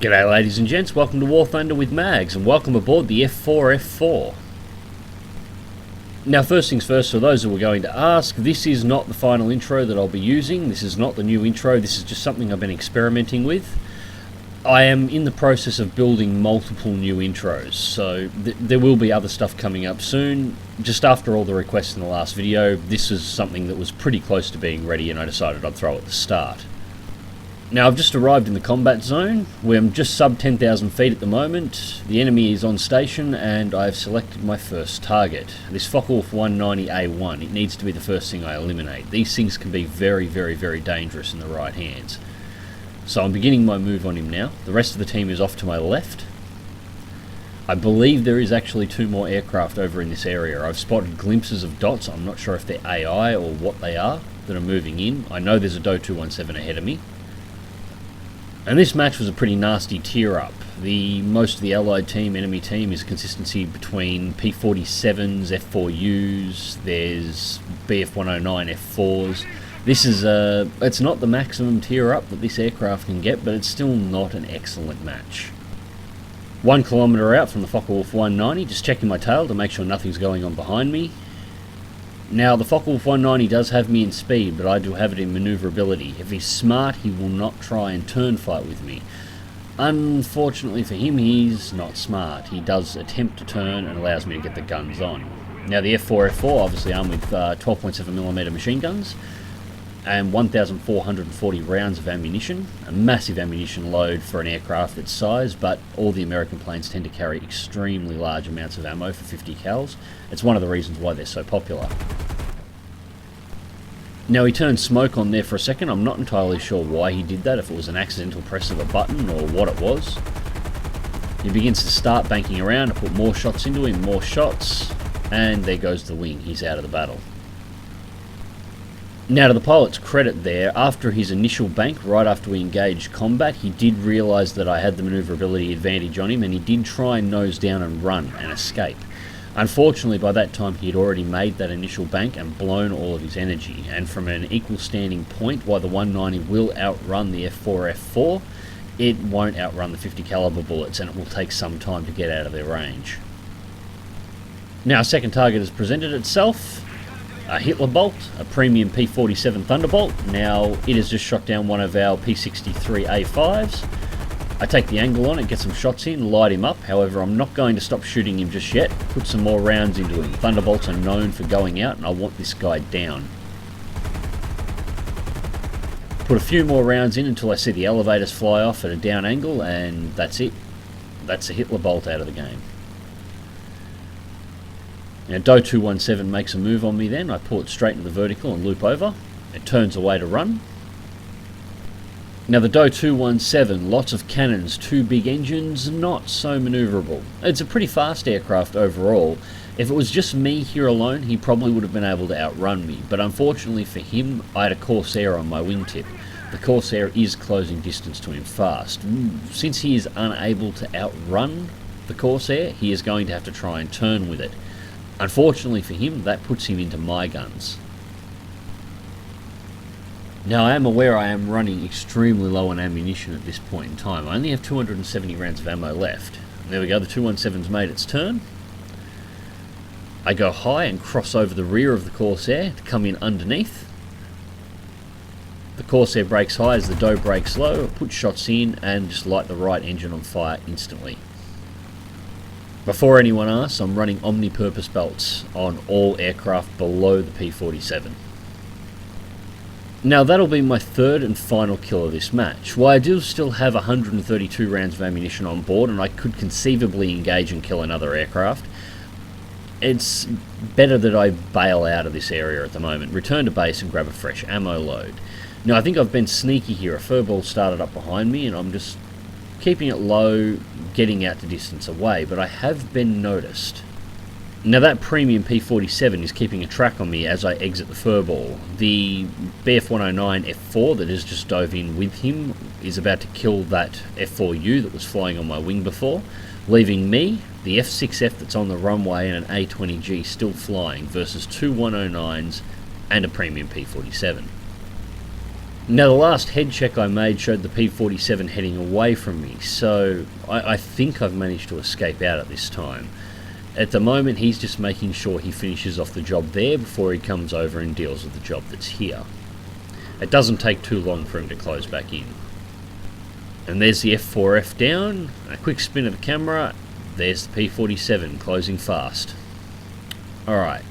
G'day ladies and gents, welcome to War Thunder with Mags and welcome aboard the F4F-4. Now first things first, for those who are going to ask, this is not the final intro that I'll be using, this is not the new intro, this is just something I've been experimenting with. I am in the process of building multiple new intros, so there will be other stuff coming up soon. Just after all the requests in the last video, this is something that was pretty close to being ready and I decided I'd throw it at the start. Now I've just arrived in the combat zone, where I'm just sub 10,000 feet at the moment. The enemy is on station and I've selected my first target. This F4F 190A1, it needs to be the first thing I eliminate. These things can be very dangerous in the right hands. So I'm beginning my move on him now. The rest of the team is off to my left. I believe there is actually two more aircraft over in this area. I've spotted glimpses of dots, I'm not sure if they're AI or what they are, that are moving in. I know there's a DO 217 ahead of me. And this match was a pretty nasty tear-up. Most of the allied team, enemy team, is a consistency between P-47s, F4Us, there's BF-109 F4s. This is it's not the maximum tear-up that this aircraft can get, but it's still not an excellent match. 1 kilometre out from the F4F 190, just checking my tail to make sure nothing's going on behind me. Now, the F4F 190 does have me in speed, but I do have it in maneuverability. If he's smart, he will not try and turn fight with me. Unfortunately for him, he's not smart. He does attempt to turn and allows me to get the guns on. Now, the F4F-4, obviously armed with 12.7mm machine guns and 1,440 rounds of ammunition. A massive ammunition load for an aircraft its size, but all the American planes tend to carry extremely large amounts of ammo for 50 cals. It's one of the reasons why they're so popular. Now he turned smoke on there for a second. I'm not entirely sure why he did that, if it was an accidental press of a button or what it was. He begins to start banking around. I put more shots into him, more shots, and there goes the wing. He's out of the battle. Now to the pilot's credit there, after his initial bank, right after we engaged combat, he did realise that I had the manoeuvrability advantage on him and he did try and nose down and run and escape. Unfortunately, by that time he had already made that initial bank and blown all of his energy, and from an equal standing point, while the 190 will outrun the F4F-4, it won't outrun the 50 caliber bullets and it will take some time to get out of their range. Now a second target has presented itself. A Hitler Bolt, a premium P-47 Thunderbolt. Now it has just shot down one of our P-63 A5s. I take the angle on it, get some shots in, light him up. However, I'm not going to stop shooting him just yet. Put some more rounds into him. Thunderbolts are known for going out and I want this guy down. Put a few more rounds in until I see the elevators fly off at a down angle, and that's it. That's a Hitler Bolt out of the game. Now DO 217 makes a move on me then. I pull it straight into the vertical and loop over. It turns away to run. Now the DO 217, lots of cannons, 2 big engines, not so manoeuvrable. It's a pretty fast aircraft overall. If it was just me here alone, he probably would have been able to outrun me, but unfortunately for him, I had a Corsair on my wingtip. The Corsair is closing distance to him fast. Since he is unable to outrun the Corsair, he is going to have to try and turn with it. Unfortunately for him, that puts him into my guns. Now I am aware I am running extremely low on ammunition at this point in time. I only have 270 rounds of ammo left. There we go, the 217's made its turn. I go high and cross over the rear of the Corsair to come in underneath. The Corsair brakes high as the DO brakes low, put shots in and just light the right engine on fire instantly. Before anyone asks, I'm running omni-purpose belts on all aircraft below the P-47. Now that'll be my third and final kill of this match. While I do still have 132 rounds of ammunition on board and I could conceivably engage and kill another aircraft, it's better that I bail out of this area at the moment, return to base and grab a fresh ammo load. Now I think I've been sneaky here. A furball started up behind me and I'm just keeping it low, getting out to distance away, but I have been noticed. Now that premium P-47 is keeping a track on me as I exit the furball. The BF-109 F4 that has just dove in with him is about to kill that F4U that was flying on my wing before, leaving me, the F6F that's on the runway, and an A20G still flying versus two 109s and a premium P-47. Now the last head check I made showed the P-47 heading away from me, so I think I've managed to escape out at this time. At the moment he's just making sure he finishes off the job there before he comes over and deals with the job that's here. It doesn't take too long for him to close back in. And there's the F4F down, a quick spin of the camera, there's the P-47 closing fast. Alright.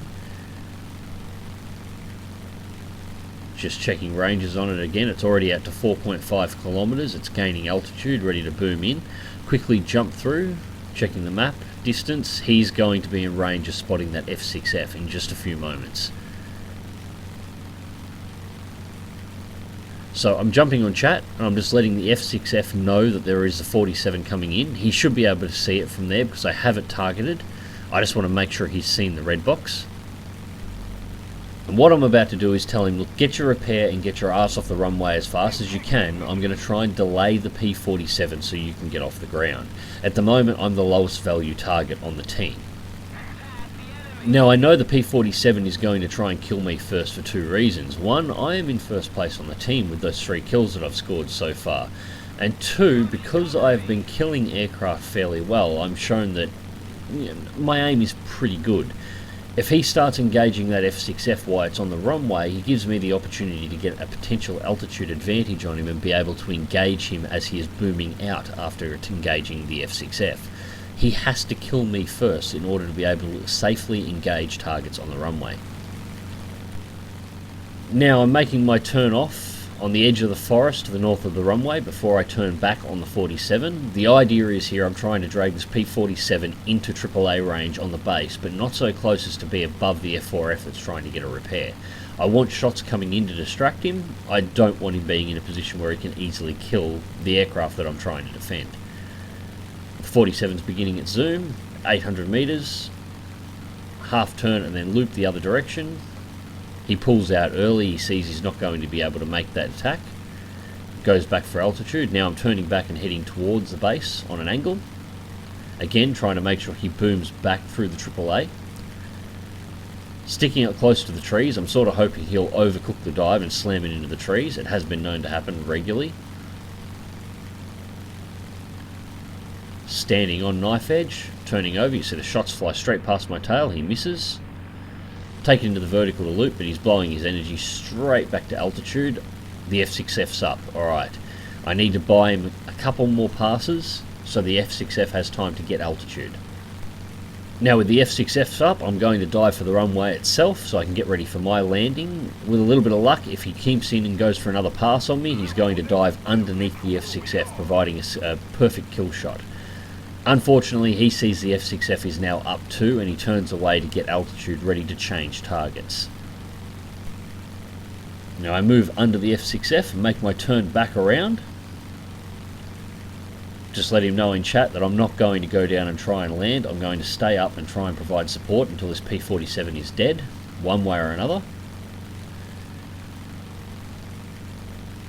Just checking ranges on it again, it's already out to 4.5 kilometers, it's gaining altitude, ready to boom in. Quickly jump through, checking the map, distance, he's going to be in range of spotting that F6F in just a few moments. So I'm jumping on chat and I'm just letting the F6F know that there is a 47 coming in. He should be able to see it from there because I have it targeted. I just want to make sure he's seen the red box. And what I'm about to do is tell him, look, get your repair and get your ass off the runway as fast as you can. I'm going to try and delay the P-47 so you can get off the ground. At the moment, I'm the lowest value target on the team. Now, I know the P-47 is going to try and kill me first for two reasons. One, I am in first place on the team with those 3 kills that I've scored so far. And two, because I've been killing aircraft fairly well, I'm shown that my aim is pretty good. If he starts engaging that F6F while it's on the runway, he gives me the opportunity to get a potential altitude advantage on him and be able to engage him as he is booming out after engaging the F6F. He has to kill me first in order to be able to safely engage targets on the runway. Now I'm making my turn off on the edge of the forest to the north of the runway before I turn back on the 47. The idea is here I'm trying to drag this P-47 into AAA range on the base, but not so close as to be above the F4F that's trying to get a repair. I want shots coming in to distract him. I don't want him being in a position where he can easily kill the aircraft that I'm trying to defend. The 47's beginning its zoom, 800 meters, half turn and then loop the other direction. He pulls out early, he sees he's not going to be able to make that attack. Goes back for altitude. Now I'm turning back and heading towards the base on an angle. Again, trying to make sure he booms back through the AAA. Sticking up close to the trees, I'm sort of hoping he'll overcook the dive and slam it into the trees. It has been known to happen regularly. Standing on knife edge, turning over, you see the shots fly straight past my tail, he misses. Take it into the vertical to loop, but he's blowing his energy straight back to altitude. The F6F's up. Alright, I need to buy him a couple more passes so the F6F has time to get altitude. Now with the F6F's up, I'm going to dive for the runway itself so I can get ready for my landing. With a little bit of luck, if he keeps in and goes for another pass on me, he's going to dive underneath the F6F, providing a perfect kill shot. Unfortunately, he sees the F6F is now up too, and he turns away to get altitude ready to change targets. Now I move under the F6F and make my turn back around. Just let him know in chat that I'm not going to go down and try and land. I'm going to stay up and try and provide support until this P-47 is dead, one way or another.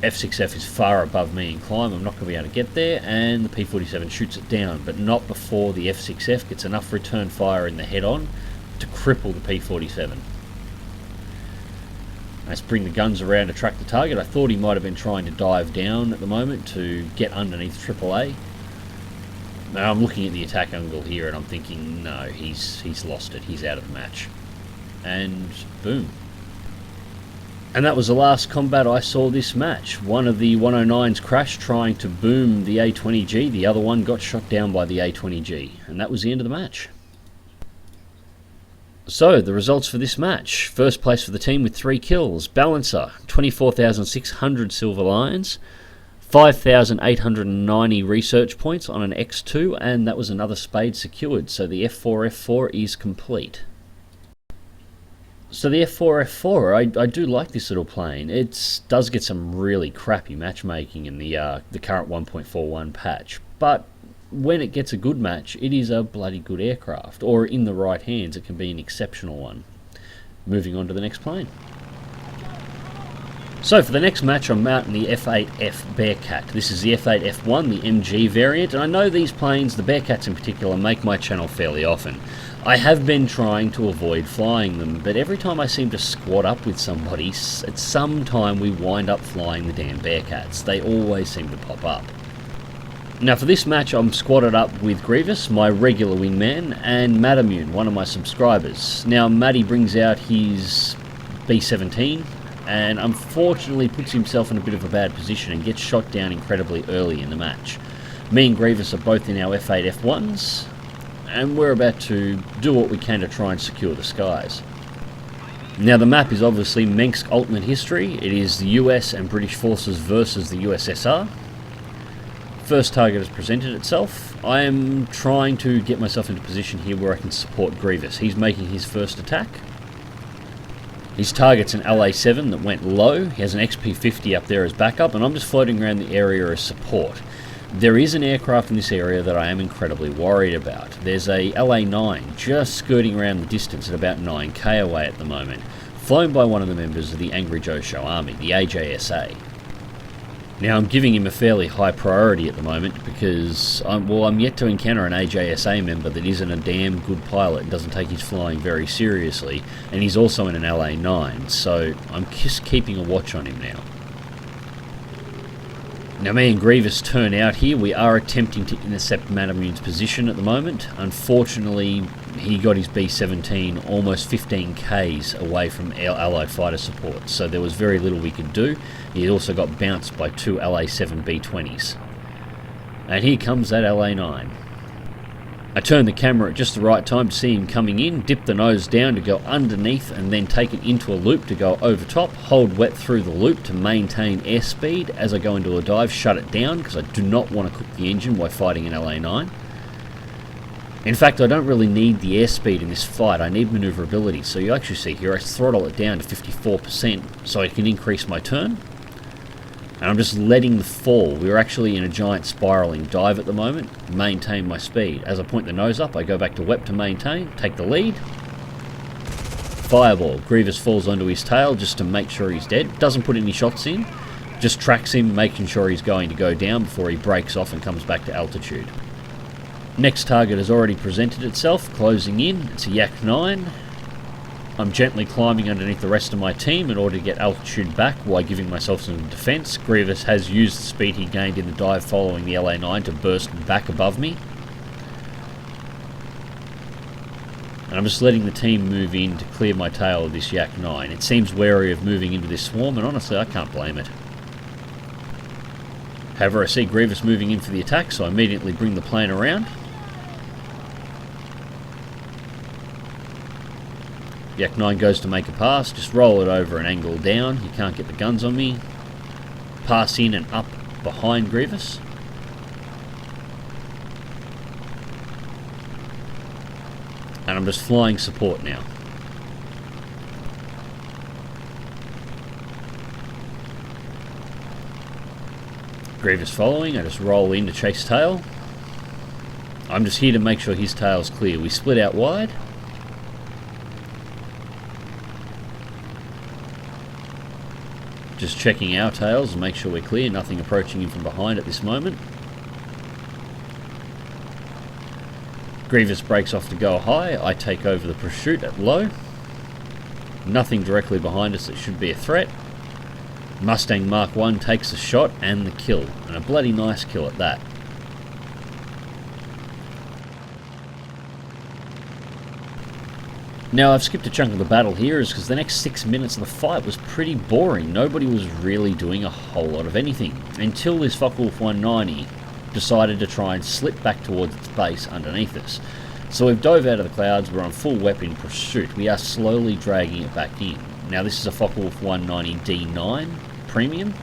F6F is far above me in climb, I'm not going to be able to get there, and the P-47 shoots it down, but not before the F6F gets enough return fire in the head-on to cripple the P-47. Let's bring the guns around to track the target. I thought he might have been trying to dive down at the moment to get underneath AAA. Now I'm looking at the attack angle here and I'm thinking, no, he's lost it, he's out of the match. And boom. And that was the last combat I saw this match. One of the 109s crashed trying to boom the A-20G, the other one got shot down by the A-20G, and that was the end of the match. So, the results for this match. First place for the team with 3 kills. Balancer, 24,600 Silver Lions, 5,890 research points on an X2, and that was another spade secured, so the F4F-4 is complete. So the F4F-4, I do like this little plane. It does get some really crappy matchmaking in the current 1.41 patch, but when it gets a good match, it is a bloody good aircraft, or in the right hands, it can be an exceptional one. Moving on to the next plane. So for the next match, I'm mounting the F8F Bearcat. This is the F8F-1, the MG variant, and I know these planes, the Bearcats in particular, make my channel fairly often. I have been trying to avoid flying them, but every time I seem to squad up with somebody, at some time we wind up flying the damn Bearcats. They always seem to pop up. Now for this match I'm squatted up with Grievous, my regular wingman, and Madamune, one of my subscribers. Now Matty brings out his B-17 and unfortunately puts himself in a bit of a bad position and gets shot down incredibly early in the match. Me and Grievous are both in our F8F-1s, and we're about to do what we can to try and secure the skies. Now the map is obviously Mensk alternate history. It is the US and British forces versus the USSR. First target has presented itself. I am trying to get myself into a position here where I can support Grievous. He's making his first attack. His target's an LA-7 that went low. He has an XP-50 up there as backup, and I'm just floating around the area as support. There is an aircraft in this area that I am incredibly worried about. There's a LA-9 just skirting around the distance at about 9k away at the moment, flown by one of the members of the Angry Joe Show Army, the AJSA. Now I'm giving him a fairly high priority at the moment because I'm yet to encounter an AJSA member that isn't a damn good pilot and doesn't take his flying very seriously, and he's also in an LA-9, so I'm just keeping a watch on him now. Now me and Grievous turn out here. We are attempting to intercept Madamune's position at the moment. Unfortunately, he got his B-17 almost 15 k's away from our Allied fighter support, so there was very little we could do. He also got bounced by two LA-7 B-20s. And here comes that LA-9. I turn the camera at just the right time to see him coming in, dip the nose down to go underneath and then take it into a loop to go over top, hold wet through the loop to maintain airspeed. As I go into a dive, shut it down because I do not want to cook the engine while fighting an LA-9. In fact, I don't really need the airspeed in this fight, I need maneuverability. So you actually see here I throttle it down to 54% so I can increase my turn. And I'm just letting the fall. We're actually in a giant spiraling dive at the moment. Maintain my speed. As I point the nose up, I go back to WEP to maintain, take the lead. Fireball. Grievous falls onto his tail just to make sure he's dead. Doesn't put any shots in. Just tracks him, making sure he's going to go down before he breaks off and comes back to altitude. Next target has already presented itself, closing in. It's a Yak-9. I'm gently climbing underneath the rest of my team in order to get altitude back while giving myself some defense. Grievous has used the speed he gained in the dive following the LA-9 to burst back above me. And I'm just letting the team move in to clear my tail of this Yak-9. It seems wary of moving into this swarm, and honestly I can't blame it. However, I see Grievous moving in for the attack, so I immediately bring the plane around. Yak-9 goes to make a pass, just roll it over an angle down, he can't get the guns on me. Pass in and up behind Grievous. And I'm just flying support now. Grievous following, I just roll in to chase tail. I'm just here to make sure his tail's clear. We split out wide. Just checking our tails and make sure we're clear, nothing approaching him from behind at this moment. Grievous breaks off to go high, I take over the pursuit at low. Nothing directly behind us that should be a threat. Mustang Mark 1 takes a shot and the kill, and a bloody nice kill at that. Now I've skipped a chunk of the battle here is because the next 6 minutes of the fight was pretty boring. Nobody was really doing a whole lot of anything until this Focke-Wulf 190 decided to try and slip back towards its base underneath us. So we've dove out of the clouds, we're on full weapon pursuit, we are slowly dragging it back in. Now this is a Focke-Wulf 190 D9 Premium.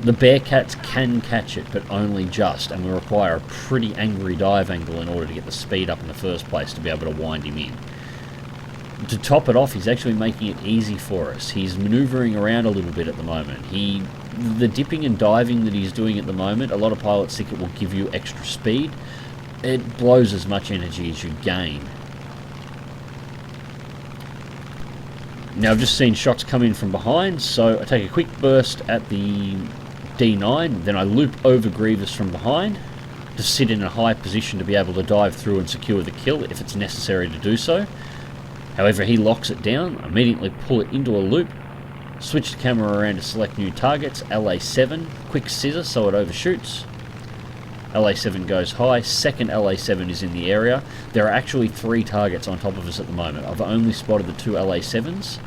The Bearcats can catch it, but only just, and we require a pretty angry dive angle in order to get the speed up in the first place to be able to wind him in. To top it off, he's actually making it easy for us. He's manoeuvring around a little bit at the moment. The dipping and diving that he's doing at the moment, a lot of pilots think it will give you extra speed. It blows as much energy as you gain. Now I've just seen shots come in from behind, so I take a quick burst at the D9, then I loop over Grievous from behind, to sit in a high position to be able to dive through and secure the kill if it's necessary to do so. However, he locks it down, immediately pull it into a loop, switch the camera around to select new targets, LA7, quick scissor so it overshoots. LA7 goes high, second LA7 is in the area. There are actually 3 targets on top of us at the moment. I've only spotted the 2 LA7s.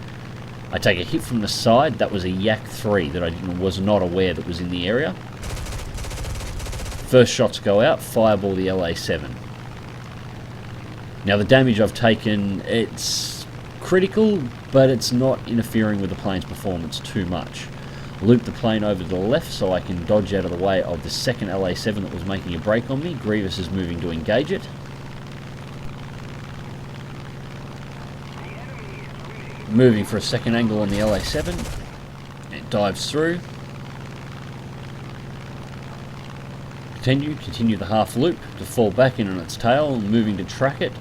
I take a hit from the side, that was a Yak 3 that I was not aware that was in the area. First shots go out, fireball the LA7. Now the damage I've taken, it's critical, but it's not interfering with the plane's performance too much. Loop the plane over to the left so I can dodge out of the way of the second LA7 that was making a break on me. Grievous is moving to engage it. Moving for a second angle on the LA7. It dives through. Continue the half loop to fall back in on its tail, moving to track it.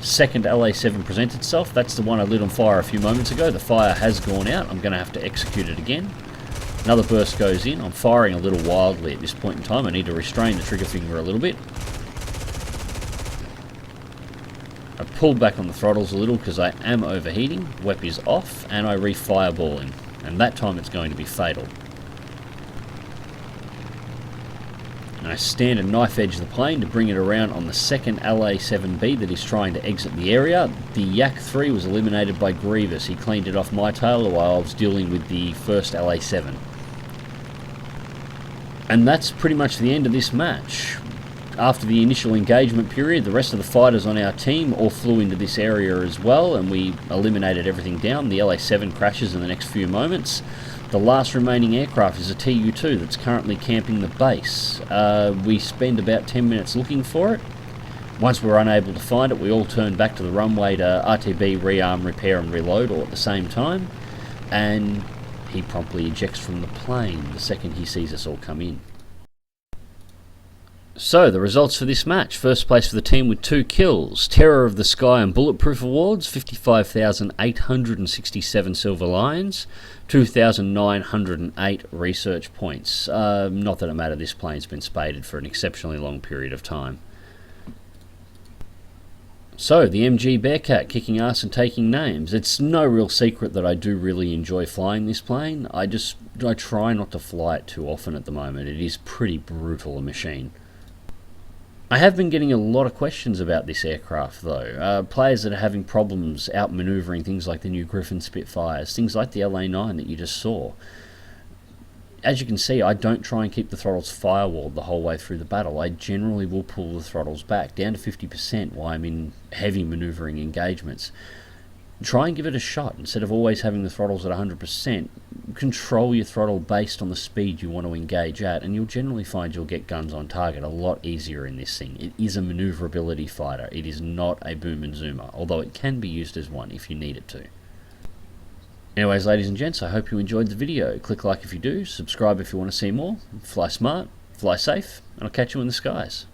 Second LA7 presents itself. That's the one I lit on fire a few moments ago. The fire has gone out. I'm going to have to execute it again. Another burst goes in. I'm firing a little wildly at this point in time. I need to restrain the trigger finger a little bit. I pull back on the throttles a little because I am overheating. WEP is off, and I re-fireballing. And that time it's going to be fatal. And I stand and knife edge the plane to bring it around on the second LA7B that is trying to exit the area. The Yak 3 was eliminated by Grievous. He cleaned it off my tail while I was dealing with the first LA7. And that's pretty much the end of this match. After the initial engagement period, the rest of the fighters on our team all flew into this area as well, and we eliminated everything down. The LA7 crashes in the next few moments. The last remaining aircraft is a Tu-2 that's currently camping the base. We spend about 10 minutes looking for it. Once we're unable to find it, we all turn back to the runway to RTB, rearm, repair and reload all at the same time. And he promptly ejects from the plane the second he sees us all come in. So, the results for this match. First place for the team with 2 kills. Terror of the Sky and Bulletproof awards, 55,867 Silver Lions, 2,908 research points. Not that it mattered, this plane's been spaded for an exceptionally long period of time. So, the MG Bearcat kicking ass and taking names. It's no real secret that I do really enjoy flying this plane. I try not to fly it too often at the moment. It is pretty brutal a machine. I have been getting a lot of questions about this aircraft though. Players that are having problems outmaneuvering things like the new Griffin Spitfires, things like the LA9 that you just saw. As you can see, I don't try and keep the throttles firewalled the whole way through the battle. I generally will pull the throttles back down to 50% while I'm in heavy maneuvering engagements. Try and give it a shot. Instead of always having the throttles at 100%, control your throttle based on the speed you want to engage at, and you'll generally find you'll get guns on target a lot easier in this thing. It is a maneuverability fighter. It is not a boom and zoomer, although it can be used as one if you need it to. Anyways, ladies and gents, I hope you enjoyed the video. Click like if you do, subscribe if you want to see more, fly smart, fly safe, and I'll catch you in the skies.